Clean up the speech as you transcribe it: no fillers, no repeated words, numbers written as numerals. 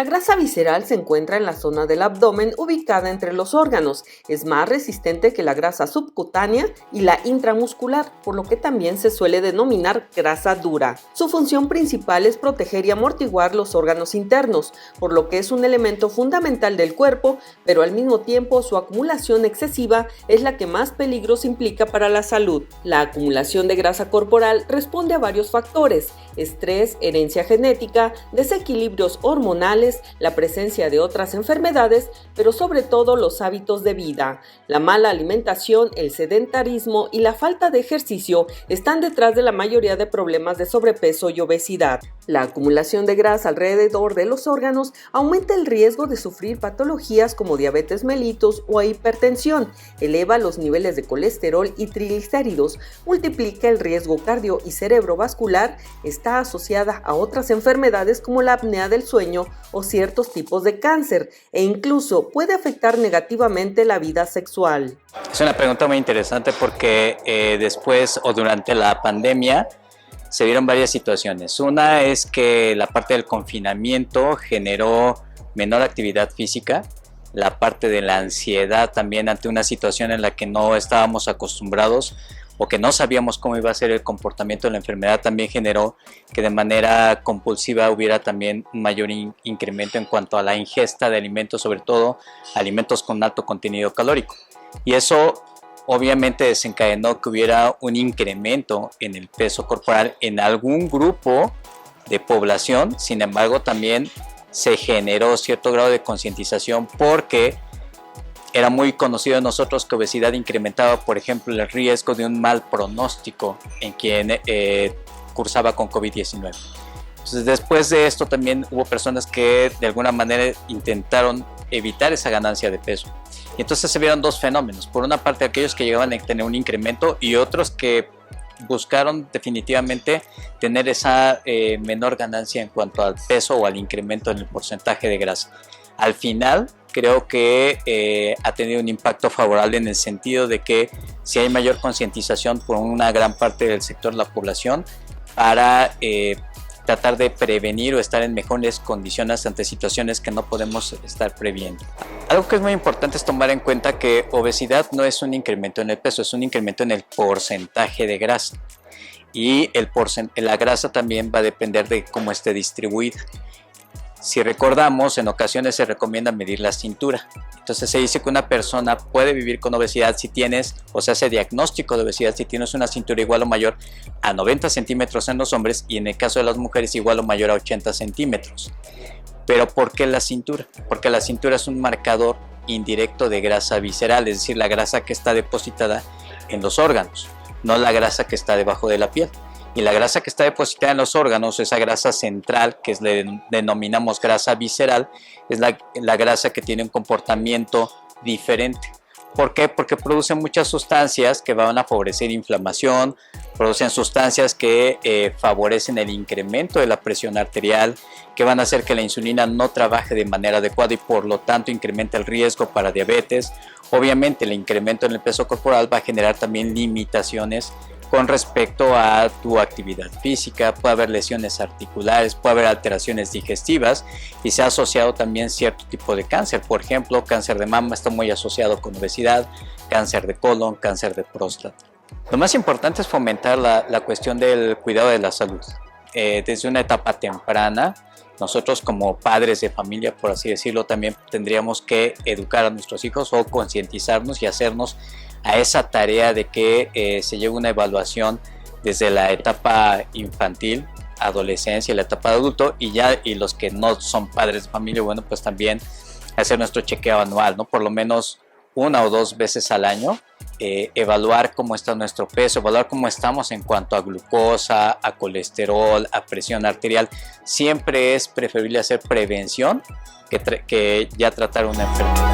La grasa visceral se encuentra en la zona del abdomen ubicada entre los órganos. Es más resistente que la grasa subcutánea y la intramuscular, por lo que también se suele denominar grasa dura. Su función principal es proteger y amortiguar los órganos internos, por lo que es un elemento fundamental del cuerpo, pero al mismo tiempo su acumulación excesiva es la que más peligros implica para la salud. La acumulación de grasa corporal responde a varios factores: estrés, herencia genética, desequilibrios hormonales, la presencia de otras enfermedades, pero sobre todo los hábitos de vida. La mala alimentación, el sedentarismo y la falta de ejercicio están detrás de la mayoría de problemas de sobrepeso y obesidad. La acumulación de grasa alrededor de los órganos aumenta el riesgo de sufrir patologías como diabetes mellitus o hipertensión, eleva los niveles de colesterol y triglicéridos, multiplica el riesgo cardio y cerebrovascular, está asociada a otras enfermedades como la apnea del sueño o ciertos tipos de cáncer, e incluso puede afectar negativamente la vida sexual. Es una pregunta muy interesante porque después o durante la pandemia se vieron varias situaciones. Una es que la parte del confinamiento generó menor actividad física, la parte de la ansiedad también ante una situación en la que no estábamos acostumbrados o que no sabíamos cómo iba a ser el comportamiento de la enfermedad, también generó que de manera compulsiva hubiera también un mayor incremento en cuanto a la ingesta de alimentos, sobre todo alimentos con alto contenido calórico. Y eso obviamente desencadenó que hubiera un incremento en el peso corporal en algún grupo de población. Sin embargo, también se generó cierto grado de concientización porque era muy conocido de nosotros que obesidad incrementaba, por ejemplo, el riesgo de un mal pronóstico en quien cursaba con COVID-19. Entonces, después de esto también hubo personas que de alguna manera intentaron evitar esa ganancia de peso. Y entonces se vieron dos fenómenos. Por una parte, aquellos que llegaban a tener un incremento y otros que buscaron definitivamente tener esa menor ganancia en cuanto al peso o al incremento en el porcentaje de grasa. Al final, creo que ha tenido un impacto favorable en el sentido de que si hay mayor concientización por una gran parte del sector de la población para tratar de prevenir o estar en mejores condiciones ante situaciones que no podemos estar previendo. Algo que es muy importante es tomar en cuenta que obesidad no es un incremento en el peso, es un incremento en el porcentaje de grasa. Y la grasa también va a depender de cómo esté distribuida. Si recordamos, en ocasiones se recomienda medir la cintura. Entonces se dice que una persona puede vivir con obesidad si tienes, o se hace diagnóstico de obesidad si tienes una cintura igual o mayor a 90 centímetros en los hombres y en el caso de las mujeres igual o mayor a 80 centímetros. Pero ¿por qué la cintura? Porque la cintura es un marcador indirecto de grasa visceral, es decir, la grasa que está depositada en los órganos, no la grasa que está debajo de la piel. Y la grasa que está depositada en los órganos, esa grasa central que le denominamos grasa visceral, es la grasa que tiene un comportamiento diferente. ¿Por qué? Porque produce muchas sustancias que van a favorecer inflamación, producen sustancias que favorecen el incremento de la presión arterial, que van a hacer que la insulina no trabaje de manera adecuada y por lo tanto incrementa el riesgo para diabetes. Obviamente el incremento en el peso corporal va a generar también limitaciones con respecto a tu actividad física, puede haber lesiones articulares, puede haber alteraciones digestivas y se ha asociado también cierto tipo de cáncer. Por ejemplo, cáncer de mama está muy asociado con obesidad, cáncer de colon, cáncer de próstata. Lo más importante es fomentar la cuestión del cuidado de la salud. Desde una etapa temprana, nosotros como padres de familia, por así decirlo, también tendríamos que educar a nuestros hijos o concientizarnos y hacernos a esa tarea de que se lleve una evaluación desde la etapa infantil, adolescencia y la etapa de adulto y los que no son padres de familia, bueno, pues también hacer nuestro chequeo anual, ¿no? Por lo menos 1 o 2 veces al año, evaluar cómo está nuestro peso, evaluar cómo estamos en cuanto a glucosa, a colesterol, a presión arterial. Siempre es preferible hacer prevención que ya tratar una enfermedad.